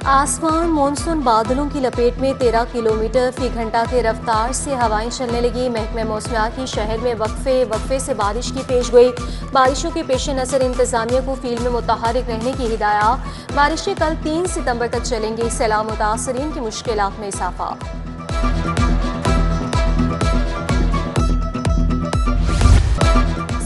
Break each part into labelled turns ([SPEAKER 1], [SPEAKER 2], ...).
[SPEAKER 1] आसमान मानसून बादलों की लपेट में 13 किलोमीटर फी घंटा की रफ्तार से हवाएं चलने लगी। महकमे मौसमियात की शहर में वक्फे से बारिश की पेशगोई। बारिशों के पेश नज़र इंतजामिया को फील्ड में मुतहरिक रहने की हिदायत। बारिशें कल 3 सितंबर तक चलेंगी। सैलाब मुतासरीन की मुश्किलात में इजाफा।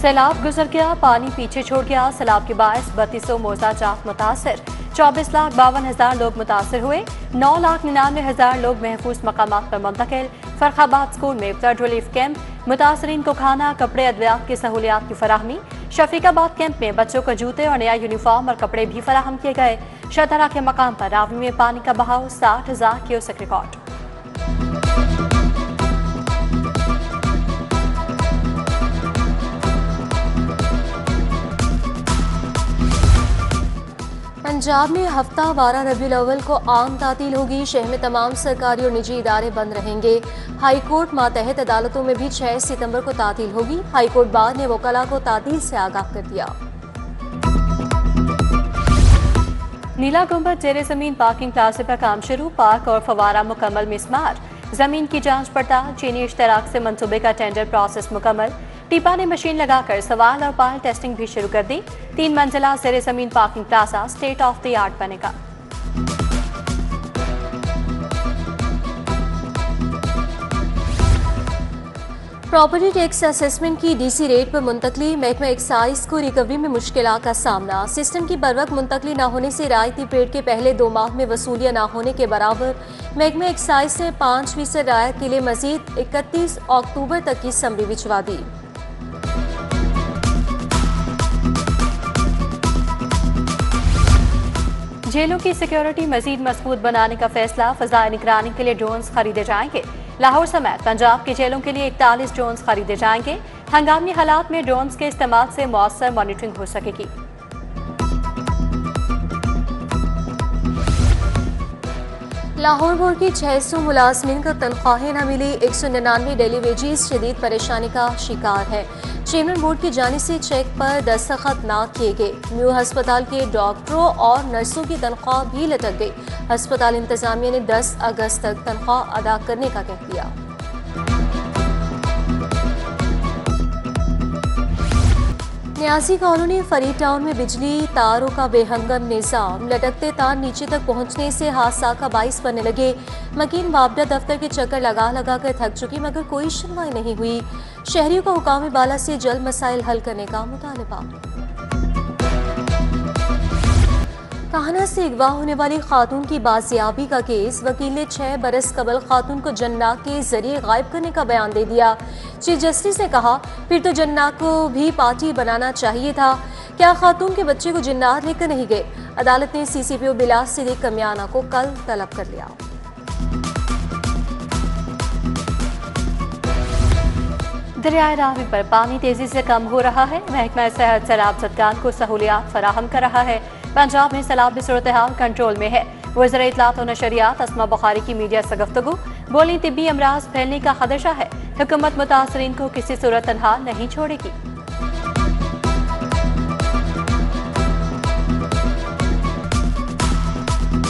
[SPEAKER 1] सैलाब गुजर गया, पानी पीछे छोड़ गया। सैलाब के बायस 3200 मोजा जात मुतासर। 24,52,000 लोग मुतासर हुए। 9,99,000 लोग महफूज मकामात पर मुंतकिल। फरखाबाद स्कूल में फ्लड रिलीफ कैंप। मुतासरीन को खाना, कपड़े, अद्वियात की सहूलियात की फराहमी। शफीकाबाद कैंप में बच्चों को जूते और नया यूनिफॉर्म और कपड़े भी फराहम किए गए। शतरा के मकाम पर रावी में पानी का बहाव 60,000 क्यूसेक रिकॉर्ड। पंजाब में हफ्ता 12 रबीउल अव्वल को आम तातील होगी। शहर में तमाम सरकारी और निजी इदारे बंद रहेंगे। हाई कोर्ट मातहत अदालतों में भी 6 सितंबर को तातील होगी। हाई कोर्ट बार ने वकला को तातील से आगाह कर दिया। नीला गुंबद जेरे जमीन पार्किंग प्लाजा पर काम शुरू। पार्क और फवारा मुकम्मल मिसमार। जमीन की जांच पड़ताल, चीनी इश्तराक से मंसूबे का टेंडर प्रोसेस मुकम्मल। टीपा ने मशीन लगाकर सवाल और पाल टेस्टिंग भी शुरू कर दी। 3 मंजिला जेरे जमीन parking plaza state of the art बनेगा। प्रॉपर्टी टैक्स असेसमेंट की डीसी रेट पर मुंतकली। महकमा एक्साइज को रिकवरी में मुश्किलात का सामना। सिस्टम की बरवक्त मुंतकली न होने से रायती पेड के पहले 2 माह में वसूलियां न होने के बराबर। महकमा एक्साइज ने 5% रायत के लिए मजीद 31 अक्टूबर तक की समरी भिजवा दी। जेलों की सिक्योरिटी मजीद मजबूत बनाने का फैसला। फजाई निगरानी के लिए ड्रोन्स खरीदे जाएंगे। लाहौर समेत पंजाब की जेलों के लिए 41 ड्रोन्स खरीदे जाएंगे। हंगामी हालात में ड्रोन्स के इस्तेमाल से मौसर मॉनिटरिंग हो सकेगी। लाहौर बोर्ड की 600 मुलाजमीन को तनख्वाहें न मिली। 199 डेली वेजेस शदीद परेशानी का शिकार है। चेयरमैन बोर्ड की जानिब से चेक पर दस्तखत न किए गए। न्यू अस्पताल के डॉक्टरों और नर्सों की तनख्वाह भी लटक गई। अस्पताल इंतजामिया ने 10 अगस्त तक तनख्वाह अदा करने का कह दिया। न्याजी कॉलोनी फरीद टाउन में बिजली तारों का बेहंगम निजाम। लटकते तार नीचे तक पहुंचने से हादसा का बाइस बनने लगे। मकीन वापडा दफ्तर के चक्कर लगा लगा कर थक चुकी मगर कोई सुनवाई नहीं हुई। शहरियों को हुकाम बाला से जल्द मसाइल हल करने का मुतालबा। काहना से अगवा होने वाली खातून की बाजियाबी का केस। वकील ने 6 बरस कबल खातून को जन्नात के जरिए गायब करने का बयान दे दिया। चीफ जस्टिस ने कहा फिर तो जन्नात को भी पार्टी बनाना चाहिए था। क्या खातून के बच्चे को जन्नात लेकर नहीं गए? अदालत ने CCPO बिलास सिद्दीक कमियाना को कल तलब कर लिया। दरियाए रावी पर पानी तेजी से कम हो रहा है। महकमा सेहत सैलाब ज़दगान को सहूलियात फराहम कर रहा है। पंजाब में सैलाबी सूरत हाल कंट्रोल में है। वज़ीर इत्तलात और नशरियात अस्मा बुखारी की मीडिया से गुफ्तगू। बोली तिब्बी अमराज फैलने का खदशा है। हुकूमत मुतासरीन को किसी सूरत तनहा नहीं छोड़ेगी।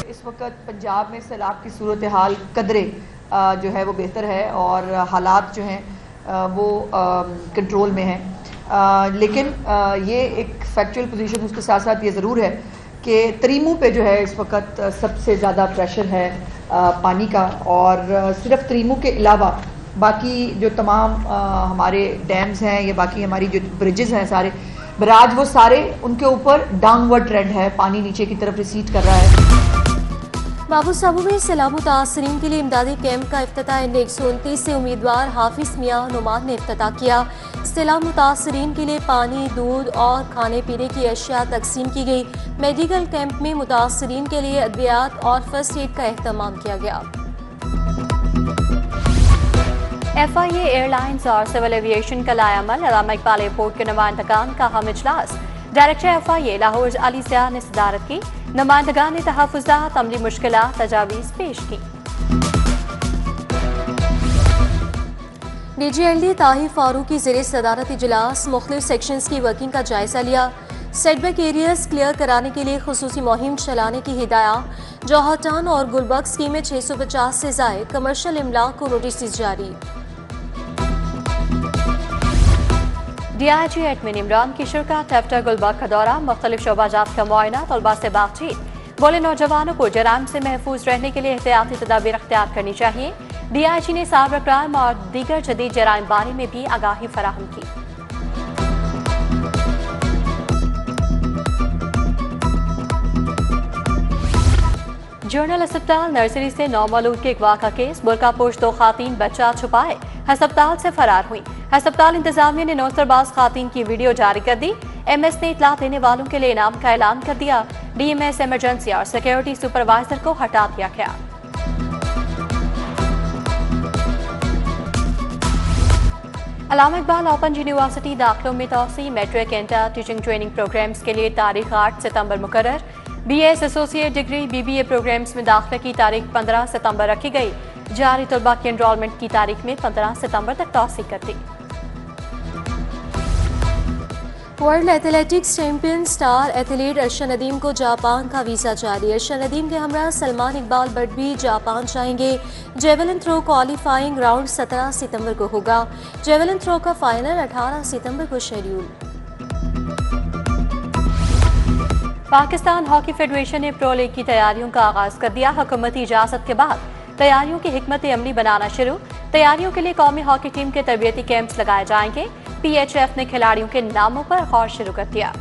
[SPEAKER 2] इस वक्त पंजाब में सैलाब की सूरत हाल कदरे जो है वो बेहतर है और हालात जो हैं वो कंट्रोल में हैं। लेकिन ये एक फैक्चुअल पोजीशन उसके साथ साथ ये ज़रूर है कि तरीमू पे जो है इस वक्त सबसे ज़्यादा प्रेशर है पानी का। और सिर्फ तरीमू के अलावा बाकी जो तमाम हमारे डैम्स हैं या बाकी हमारी जो ब्रिजेज़ हैं सारे बराज वो सारे उनके ऊपर डाउनवर्ड ट्रेंड है। पानी नीचे की तरफ रिसीड कर रहा है।
[SPEAKER 1] बाबू साबू में सैलाब मुतासरीन के लिए इमदादी कैंप का इफ्तिताह ND-129 से उम्मीदवार हाफिज मियां नुमान ने इफ्तिताह किया। सैलाब मुतासरीन के लिए पानी, दूध और खाने पीने की अशिया तकसीम की गई। मेडिकल कैंप में मुतासरीन के लिए अद्वियात और फर्स्ट एड का एहतमाम किया गया। FIA एयरलाइंस और सिविल एविएशन का लायामल। अल्लामा इकबाल एयरपोर्ट के नुमाइंदगान का अहम इजलास। डायरेक्टर FIA लाहौर अली ज़िया ने सदारत की। नुमाइंदगान ने तहफ़्फ़ुज़ात, अमली मुश्किलात, तजावीज़ पेश की। DGLD ताहिर फारूक की ज़ेरे सदारत इजलास मुख्तलिफ सेक्शंस की वर्किंग का जायजा लिया। सेटबैक एरियाज क्लियर कराने के लिए खुसूसी मुहिम चलाने की हिदायत। जौहर टाउन और गुलबर्ग स्कीम में 650 से ज़ायद कमर्शियल इमलाक को नोटिस जारी। DIG एडमिन इमरान की शिरकत। आफ्टर गुलबर्ग का दौरा, मुख्तलिफ शोबाजात का मुआयना, तलबा से बातचीत। बोले नौजवानों को जराइम से महफूज रहने के लिए एहतियाती तदाबीर अख्तियार करनी चाहिए। DIG ने साइबर क्राइम और दीगर जदीद जराइम बारे में भी आगाही फराहम की। जर्नल अस्पताल नर्सरी से नौमौलूद के अगवा का केस। बुर्कापोश 2 खातीन बच्चा छुपाए अस्पताल से फरार हुई। अस्पताल इंतजामिया ने नौसरबाज खातीन की वीडियो जारी कर दी। MS ने इतला देने वालों के लिए इनाम का ऐलान कर दिया। DMS इमरजेंसी और सिक्योरिटी सुपरवाइजर को हटा दिया गया। अल्लामा इकबाल ओपन यूनिवर्सिटी दाखिलों में तोसी। Matric inter teaching training programmes के लिए तारीख 8 सितंबर मुकर्रर। BS associate degree BBA programmes में दाखिले की तारीख 15 सितंबर रखी गई। जारी तलबा की एनरोलमेंट की तारीख में 15 सितंबर तक तोसी कर दी। World athletics champion star athlete Arshad Nadeem को जापान का वीज़ा जारी। अर्शद नदीम के हमरा सलमान इकबाल भट्ट भी जापान जाएंगे। जेवलिन थ्रो क्वालिफाइंग राउंड 17 सितंबर को होगा। जेवलिन थ्रो का फाइनल 18 सितंबर को शेड्यूल। पाकिस्तान हॉकी फेडरेशन ने प्रो लीग की तैयारियों का आगाज कर दिया। हुकूमती इजाजत के बाद तैयारियों की हिकमत अमली बनाना शुरू। तैयारियों के लिए कौमी हॉकी टीम के तरबियती कैंप्स लगाए जाएंगे। PHF ने खिलाड़ियों के नामों पर गौर शुरू कर दिया।